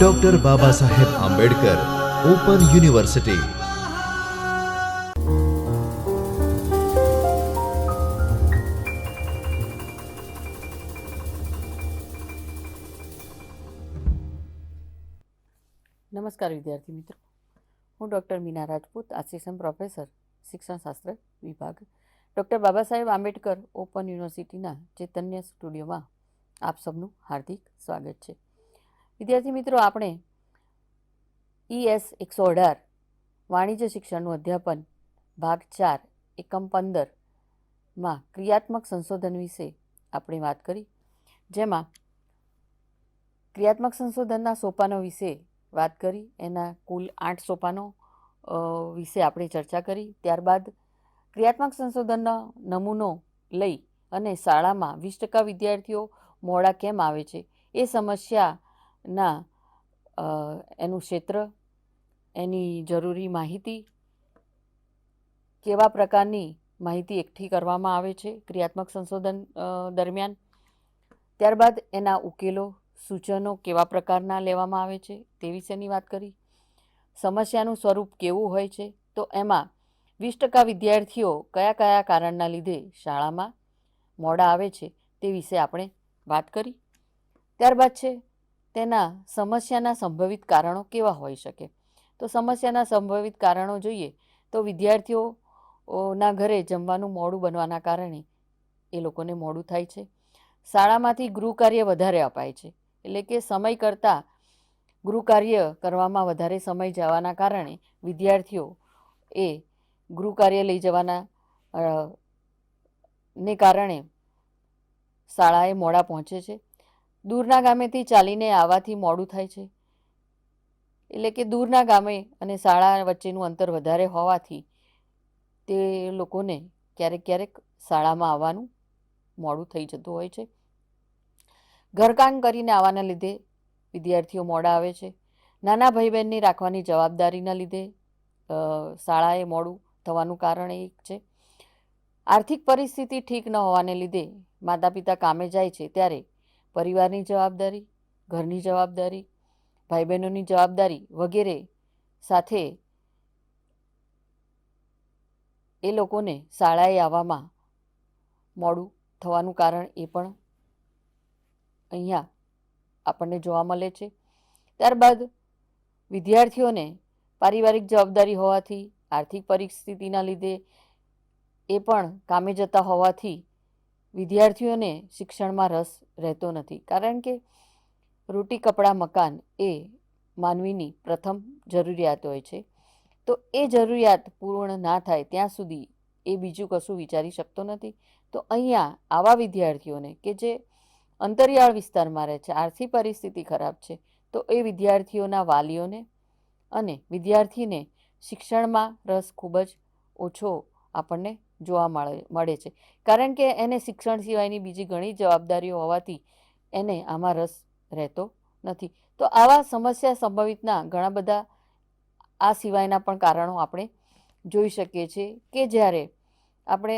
Doctor Baba Saheb Ambedkar open university. નમસ્કાર વિદ્યાર્થી મિત્રો, હું doctor Meena Rajput, assistant professor શિક્ષણશાસ્ત્ર વિભાગ, ડૉક્ટર બાબા સાહેબ આંબેડકર ઓપન યુનિવર્સિટીના ચૈતન્ય સ્ટુડિયોમાં આપ સૌનું હાર્દિક સ્વાગત છે. વિદ્યાર્થી મિત્રો, આપણે ES 118 વાણિજ્ય શિક્ષણનું અધ્યાપન ભાગ 4 એકમ 15માં ક્રિયાત્મક સંશોધન વિશે આપણે વાત કરી, જેમાં ક્રિયાત્મક સંશોધનના સોપાનો વિશે વાત કરી. એના કુલ 8 સોપાનો વિશે આપણે ચર્ચા કરી. ત્યારબાદ ક્રિયાત્મક સંશોધનનો નમૂનો લઈ અને શાળામાં 20% વિદ્યાર્થીઓ મોડા કેમ આવે છે એ સમસ્યાના એનું ક્ષેત્ર, એની જરૂરી માહિતી, કેવા પ્રકારની માહિતી એકઠી કરવામાં આવે છે ક્રિયાત્મક સંશોધન દરમિયાન, ત્યારબાદ એના ઉકેલો, સૂચનો કેવા પ્રકારના લેવામાં આવે છે તે વિશેની વાત કરી. સમસ્યાનું સ્વરૂપ કેવું હોય છે, તો એમાં 20% વિદ્યાર્થીઓ કયા કયા કારણના લીધે શાળામાં મોડા આવે છે તે વિશે આપણે વાત કરી. ત્યારબાદ છે તેના સમસ્યાના સંભવિત કારણો કેવા હોઈ શકે. તો સમસ્યાના સંભવિત કારણો જોઈએ તો વિદ્યાર્થીઓના ઘરે જમવાનું મોડું બનવાના કારણે એ લોકોને મોડું થાય છે. શાળામાંથી ગૃહ કાર્ય વધારે અપાય છે, એટલે કે સમય કરતાં ગૃહ કાર્ય કરવામાં વધારે સમય જવાના કારણે વિદ્યાર્થીઓ એ ગૃહ કાર્ય લઈ જવાના ને કારણે શાળાએ મોડા પહોંચે છે. દૂરના ગામેથી ચાલીને આવવાથી મોડું થાય છે, એટલે કે દૂરના ગામે અને શાળા વચ્ચેનું અંતર વધારે હોવાથી તે લોકોને ક્યારેક ક્યારેક શાળામાં આવવાનું મોડું થઈ જતું હોય છે. ઘરકામ કરીને આવવાના લીધે વિદ્યાર્થીઓ મોડા આવે છે. નાના ભાઈ બહેનની રાખવાની જવાબદારીના લીધે શાળાએ મોડું થવાનું કારણ એક છે. આર્થિક પરિસ્થિતિ ઠીક ન હોવાને લીધે માતા પિતા કામે જાય છે ત્યારે પરિવારની જવાબદારી, ઘરની જવાબદારી, ભાઈ બહેનોની જવાબદારી વગેરે સાથે એ લોકોને શાળાએ આવવામાં મોડું થવાનું કારણ એ પણ અહીંયા આપણને જોવા મળે છે. ત્યારબાદ વિદ્યાર્થીઓને પારિવારિક જવાબદારી હોવાથી, આર્થિક પરિસ્થિતિના લીધે એ પણ કામે જતા હોવાથી વિદ્યાર્થીઓને શિક્ષણમાં રસ રહેતો નથી, કારણ કે રોટી, કપડાં, મકાન એ માનવીની પ્રથમ જરૂરિયાત હોય છે. તો એ જરૂરિયાત પૂર્ણ ના થાય ત્યાં સુધી એ બીજું કશું વિચારી શકતો નથી. તો અહીંયા આવા વિદ્યાર્થીઓને કે જે અંતરિયાળ વિસ્તારમાં રહે છે, આર્થિક પરિસ્થિતિ ખરાબ છે, તો એ વિદ્યાર્થીઓના વાલીઓને અને વિદ્યાર્થીને શિક્ષણમાં રસ ખૂબ જ ઓછો આપણને જોવા મળે છે, કારણ કે એને શિક્ષણ સિવાયની બીજી ઘણી જવાબદારીઓ હોવાથી એને આમાં રસ રહેતો નથી. તો આવા સમસ્યા સંભવિતના ઘણા બધા આ સિવાયના પણ કારણો આપણે જોઈ શકીએ છીએ કે જ્યારે આપણે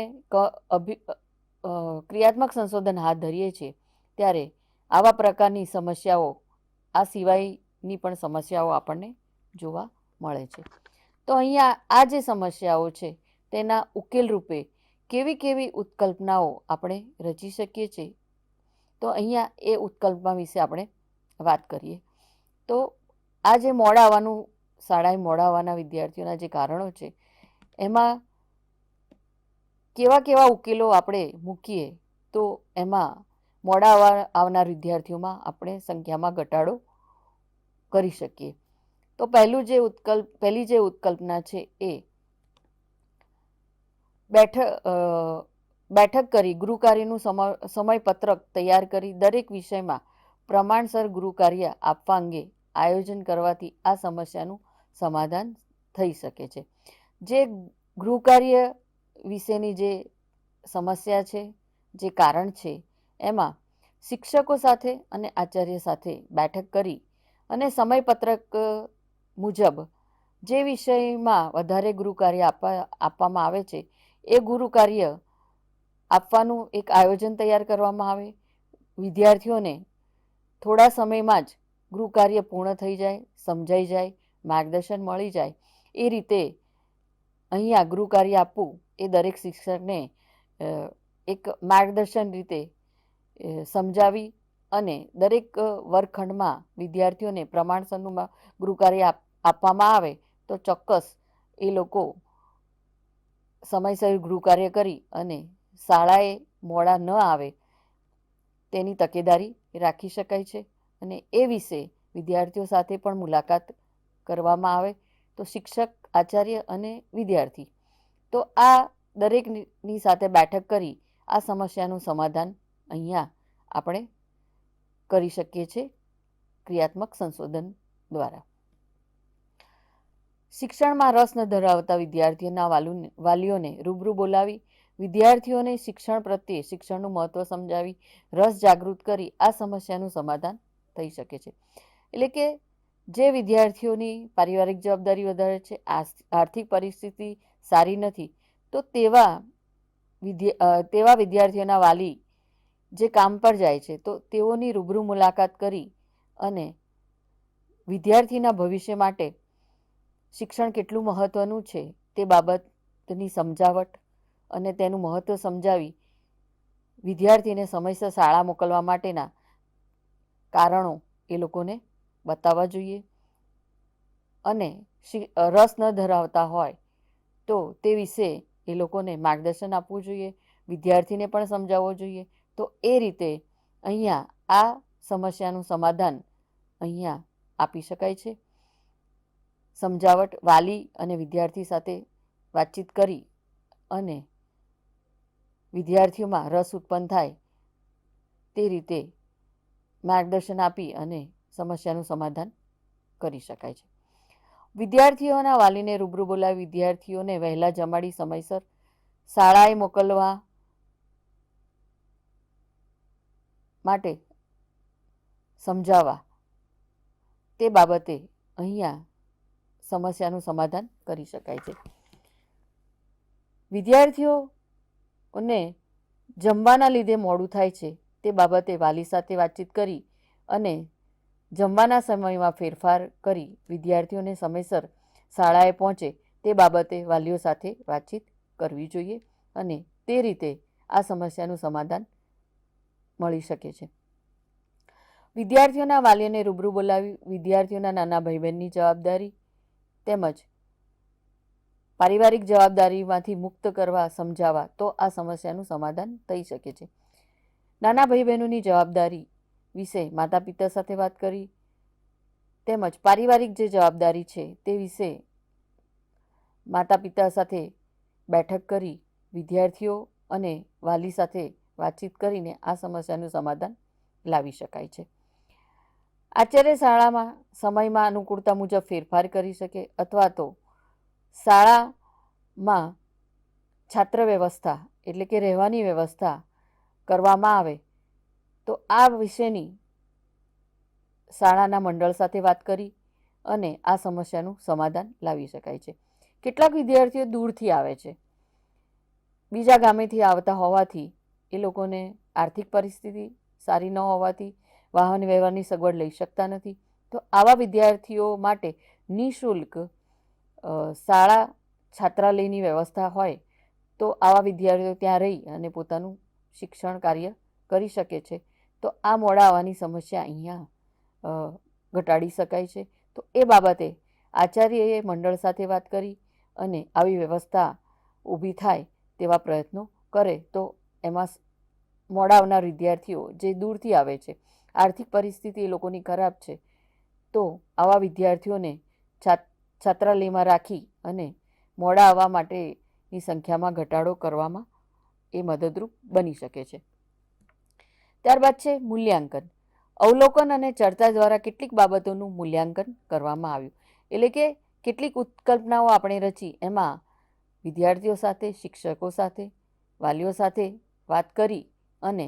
ક્રિયાત્મક સંશોધન હાથ ધરીએ છીએ ત્યારે આવા પ્રકારની સમસ્યાઓ, આ સિવાયની પણ સમસ્યાઓ આપણને જોવા મળે છે. તો અહીંયા આ જે સમસ્યાઓ છે તેના ઉકેલ રૂપે કેવી કેવી ઉત્કલ્પનાઓ આપણે રચી શકીએ છીએ, તો અહીંયા એ ઉત્કલ્પના વિશે આપણે વાત કરીએ. તો આ જે મોડા આવવાનું, શાળાએ મોડા આવવાના વિદ્યાર્થીઓના જે કારણો છે એમાં કેવા કેવા ઉકેલો આપણે મૂકીએ તો એમાં મોડા આવનાર વિદ્યાર્થીઓમાં આપણે સંખ્યામાં ઘટાડો કરી શકીએ. તો પહેલી જે ઉત્કલ્પના છે એ બેઠક કરી ગૃહ કાર્યનું સમયપત્રક તૈયાર કરી દરેક વિષયમાં પ્રમાણસર ગૃહ કાર્ય આપવા અંગે આયોજન કરવાથી આ સમસ્યાનું સમાધાન થઈ શકે છે. જે ગૃહ કાર્ય વિશેની જે સમસ્યા છે, જે કારણ છે, એમાં શિક્ષકો સાથે અને આચાર્ય સાથે બેઠક કરી અને સમયપત્રક મુજબ જે વિષયમાં વધારે ગૃહ કાર્ય આપવામાં આવે છે એ ગૃહ કાર્ય આપવાનું એક આયોજન તૈયાર કરવામાં આવે. વિદ્યાર્થીઓને થોડા સમયમાં જ ગૃહ કાર્ય પૂર્ણ થઈ જાય, સમજાઈ જાય, માર્ગદર્શન મળી જાય એ રીતે અહીંયા ગૃહ કાર્ય આપવું એ દરેક શિક્ષકને એક માર્ગદર્શન રીતે સમજાવી અને દરેક વર્ગખંડમાં વિદ્યાર્થીઓને પ્રમાણસરનું ગૃહ કાર્ય આપવામાં આવે તો ચોક્કસ એ લોકો સમયસર ગૃહ કાર્ય કરી અને શાળાએ મોડા ન આવે તેની તકેદારી રાખી શકાય છે. અને એ વિશે વિદ્યાર્થીઓ સાથે પણ મુલાકાત કરવામાં આવે તો શિક્ષક, આચાર્ય અને વિદ્યાર્થી તો આ દરેકની સાથે બેઠક કરી આ સમસ્યાનું સમાધાન અહીંયા આપણે કરી શકીએ છીએ ક્રિયાત્મક સંશોધન દ્વારા. શિક્ષણમાં રસ ન ધરાવતા વિદ્યાર્થીઓના વાલીઓને રૂબરૂ બોલાવી વિદ્યાર્થીઓને શિક્ષણ પ્રત્યે શિક્ષણનું મહત્ત્વ સમજાવી રસ જાગૃત કરી આ સમસ્યાનું સમાધાન થઈ શકે છે. એટલે કે જે વિદ્યાર્થીઓની પારિવારિક જવાબદારી વધારે છે, આર્થિક પરિસ્થિતિ સારી નથી, તો તેવા વિદ્યાર્થીઓના વાલી જે કામ પર જાય છે તો તેઓની રૂબરૂ મુલાકાત કરી અને વિદ્યાર્થીના ભવિષ્ય માટે શિક્ષણ કેટલું મહત્ત્વનું છે તે બાબતની સમજાવટ અને તેનું મહત્ત્વ સમજાવી વિદ્યાર્થીને સમયસર શાળા મોકલવા માટેના કારણો એ લોકોને બતાવવા જોઈએ. અને રસ ન ધરાવતા હોય તો તે વિશે એ લોકોને માર્ગદર્શન આપવું જોઈએ, વિદ્યાર્થીને પણ સમજાવવો જોઈએ. તો એ રીતે અહીંયા આ સમસ્યાનું સમાધાન અહીંયા આપી શકાય છે. સમજાવટ વાલી અને વિદ્યાર્થી સાથે વાતચીત કરી અને વિદ્યાર્થીઓમાં રસ ઉત્પન્ન થાય તે રીતે માર્ગદર્શન આપી અને સમસ્યાનું સમાધાન કરી શકાય છે. વિદ્યાર્થીઓના વાલીને રૂબરૂ બોલાવી વિદ્યાર્થીઓને વહેલા જમાડી સમયસર શાળાએ મોકલવા માટે સમજાવવા તે બાબતે અહીંયા સમસ્યાનું સમાધાન કરી શકાય છે. વિદ્યાર્થીઓને જમવાના લીધે મોડું થાય છે તે બાબતે વાલી સાથે વાતચીત કરી અને જમવાના સમયમાં ફેરફાર કરી વિદ્યાર્થીઓને સમયસર શાળાએ પહોંચે તે બાબતે વાલીઓ સાથે વાતચીત કરવી જોઈએ અને તે રીતે આ સમસ્યાનું સમાધાન મળી શકે છે. વિદ્યાર્થીઓના વાલીઓને રૂબરૂ બોલાવી વિદ્યાર્થીઓના નાના ભાઈ બહેનની જવાબદારી તેમજ પારિવારિક જવાબદારીમાંથી મુક્ત કરવા સમજાવવા તો આ સમસ્યાનું સમાધાન થઈ શકે છે. નાના ભાઈ બહેનોની જવાબદારી વિશે માતા પિતા સાથે વાત કરી તેમજ પારિવારિક જે જવાબદારી છે તે વિશે માતા પિતા સાથે બેઠક કરી વિદ્યાર્થીઓ અને વાલી સાથે વાતચીત કરીને આ સમસ્યાનું સમાધાન લાવી શકાય છે. આચાર્ય શાળામાં સમયમાં અનુકૂળતા મુજબ ફેરફાર કરી શકે અથવા તો શાળામાં છાત્ર વ્યવસ્થા એટલે કે રહેવાની વ્યવસ્થા કરવામાં આવે તો આ વિશેની શાળાના મંડળ સાથે વાત કરી અને આ સમસ્યાનું સમાધાન લાવી શકાય છે. કેટલાક વિદ્યાર્થીઓ દૂરથી આવે છે, બીજા ગામેથી આવતા હોવાથી એ લોકોને આર્થિક પરિસ્થિતિ સારી ન હોવાથી વાહન વ્યવહારની સગવડ લઈ શકતા નથી. તો આવા વિદ્યાર્થીઓ માટે નિઃશુલ્ક શાળા છાત્રાલયની વ્યવસ્થા હોય તો આવા વિદ્યાર્થીઓ ત્યાં રહી અને પોતાનું શિક્ષણ કાર્ય કરી શકે છે. તો આ મોડા આવવાની સમસ્યા અહીંયા ઘટાડી શકાય છે. તો એ બાબતે આચાર્યએ મંડળ સાથે વાત કરી અને આવી વ્યવસ્થા ઊભી થાય તેવા પ્રયત્નો કરે તો એમાં મોડા આવનાર વિદ્યાર્થીઓ જે દૂરથી આવે છે, આર્થિક પરિસ્થિતિ એ લોકોની ખરાબ છે, તો આવા વિદ્યાર્થીઓને છાત્રાલયમાં રાખી અને મોડા આવવા માટેની સંખ્યામાં ઘટાડો કરવામાં એ મદદરૂપ બની શકે છે. ત્યારબાદ છે મૂલ્યાંકન. અવલોકન અને ચર્ચા દ્વારા કેટલીક બાબતોનું મૂલ્યાંકન કરવામાં આવ્યું. એટલે કે કેટલીક ઉત્કલ્પનાઓ આપણે રચી એમાં વિદ્યાર્થીઓ સાથે, શિક્ષકો સાથે, વાલીઓ સાથે વાત કરી અને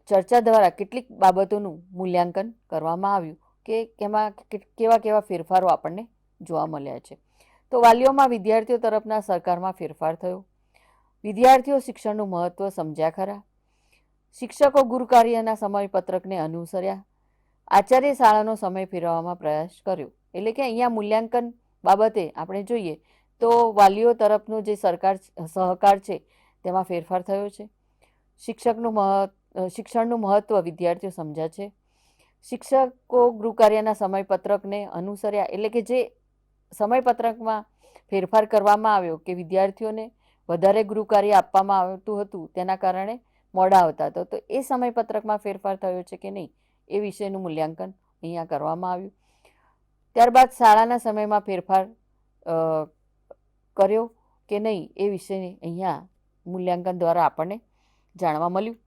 ચર્ચા દ્વારા કેટલીક બાબતોનું મૂલ્યાંકન કરવામાં આવ્યું કે એમાં કેવા કેવા ફેરફારો આપણને જોવા મળ્યા છે. તો વાલીઓમાં વિદ્યાર્થીઓ તરફના સહકારમાં ફેરફાર થયો. વિદ્યાર્થીઓ શિક્ષણનું મહત્ત્વ સમજ્યા ખરા. શિક્ષકો ગૃહકાર્યના સમયપત્રકને અનુસર્યા. આચાર્ય શાળાનો સમય ફેરવવામાં પ્રયાસ કર્યો. એટલે કે અહીંયા મૂલ્યાંકન બાબતે આપણે જોઈએ તો વાલીઓ તરફનો જે સહકાર છે તેમાં ફેરફાર થયો છે. શિક્ષણનું મહત્ત્વ વિદ્યાર્થીઓ સમજ્યા છે. શિક્ષકો ગૃહકાર્યના સમયપત્રકને અનુસર્યા એટલે કે જે સમયપત્રકમાં ફેરફાર કરવામાં આવ્યો કે વિદ્યાર્થીઓને વધારે ગૃહકાર્ય આપવામાં આવતું હતું તેના કારણે મોડા આવતા હતા, તો એ સમયપત્રકમાં ફેરફાર થયો છે કે નહીં એ વિશેનું મૂલ્યાંકન અહીંયા કરવામાં આવ્યું. ત્યારબાદ શાળાના સમયમાં ફેરફાર કર્યો કે નહીં એ વિશે અહીંયા મૂલ્યાંકન દ્વારા આપણને જાણવા મળ્યું.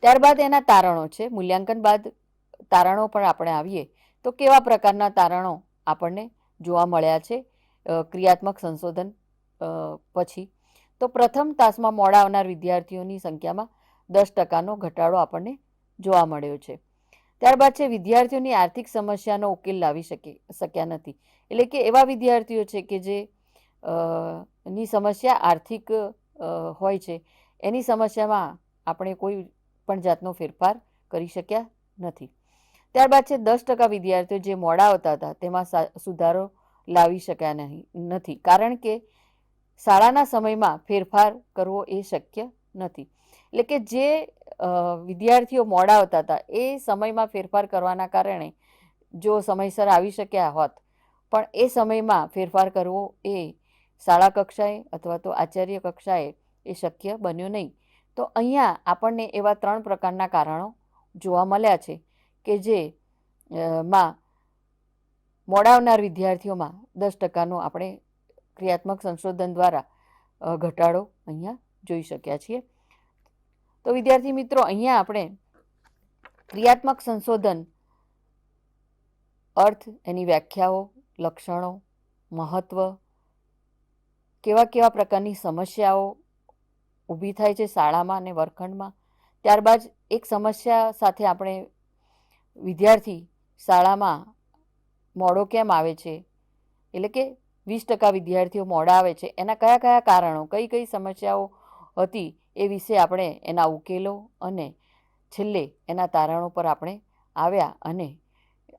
ત્યારબાદ એના તારણો છે. મૂલ્યાંકન બાદ તારણો પર આપણે આવીએ તો કેવા પ્રકારના તારણો આપણને જોવા મળ્યા છે ક્રિયાત્મક સંશોધન પછી. તો પ્રથમ તાસમાં મોડા આવનાર વિદ્યાર્થીઓની સંખ્યામાં 10%નો ઘટાડો આપણને જોવા મળ્યો છે. ત્યારબાદ છે વિદ્યાર્થીઓની આર્થિક સમસ્યાનો ઉકેલ લાવી શક્યા નથી. એટલે કે એવા વિદ્યાર્થીઓ છે કે જે ની સમસ્યા આર્થિક હોય છે, એની સમસ્યામાં આપણે કોઈ પણ જાતનો ફેરફાર કરી શક્યા નથી. ત્યારબાદ છે 10% વિદ્યાર્થીઓ જે મોડા આવતા હતા તેમાં સુધારો લાવી શક્યા નથી, કારણ કે શાળાના સમયમાં ફેરફાર કરવો એ શક્ય નથી. એટલે કે જે વિદ્યાર્થીઓ મોડા આવતા હતા એ સમયમાં ફેરફાર કરવાના કારણે જો સમયસર આવી શક્યા હોત, પણ એ સમયમાં ફેરફાર કરવો એ શાળા કક્ષાએ અથવા તો આચાર્ય કક્ષાએ એ શક્ય બન્યો નહીં. તો અહીંયા આપણને એવા 3 પ્રકારના કારણો જોવા મળ્યા છે કે જે માં મોડા આવનાર વિદ્યાર્થીઓમાં 10%નો આપણે ક્રિયાત્મક સંશોધન દ્વારા ઘટાડો અહીંયા જોઈ શક્યા છીએ. તો વિદ્યાર્થી મિત્રો, અહીંયા આપણે ક્રિયાત્મક સંશોધન અર્થ, એની વ્યાખ્યાઓ, લક્ષણો, મહત્ત્વ, કેવા પ્રકારની સમસ્યાઓ ઊભી થાય છે શાળામાં અને વર્ગખંડમાં. ત્યારબાદ એક સમસ્યા સાથે આપણે વિદ્યાર્થી શાળામાં મોડો કેમ આવે છે, એટલે કે 20% વિદ્યાર્થીઓ મોડા આવે છે, એના કયા કારણો, કઈ સમસ્યાઓ હતી એ વિશે આપણે એના ઉકેલો અને છેલ્લે એના તારણો પર આપણે આવ્યા અને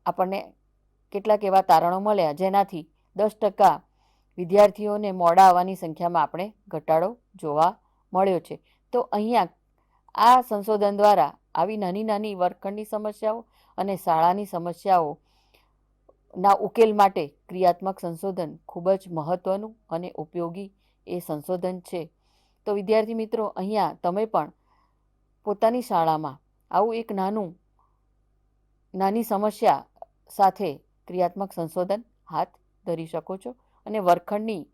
આપણને કેટલાક એવા તારણો મળ્યા જેનાથી 10% વિદ્યાર્થીઓને મોડા આવવાની સંખ્યામાં આપણે ઘટાડો જોવા મળ્યો છે. તો અહીંયા આ સંશોધન દ્વારા આવી નાની વર્ગખંડની સમસ્યાઓ અને શાળાની સમસ્યાઓના ઉકેલ માટે ક્રિયાત્મક સંશોધન ખૂબ જ મહત્ત્વનું અને ઉપયોગી એ સંશોધન છે. તો વિદ્યાર્થી મિત્રો, અહીંયા તમે પણ પોતાની શાળામાં આવું એક નાની સમસ્યા સાથે ક્રિયાત્મક સંશોધન હાથ ધરી શકો છો અને વર્ગખંડની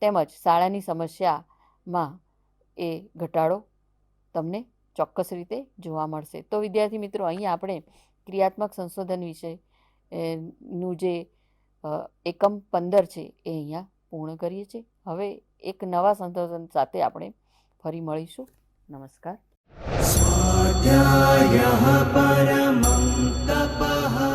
તેમજ શાળાની સમસ્યામાં એ ઘટાડો તમને ચોક્કસ રીતે જોવા મળશે. તો વિદ્યાર્થી મિત્રો, અહીંયા આપણે ક્રિયાત્મક સંશોધન વિશે નું જે એકમ 15 છે એ અહીંયા પૂર્ણ કરીએ છીએ. હવે એક નવા સંશોધન સાથે આપણે ફરી મળીશું. નમસ્કાર. સ્વાધ્યાયઃ પરમં તપઃ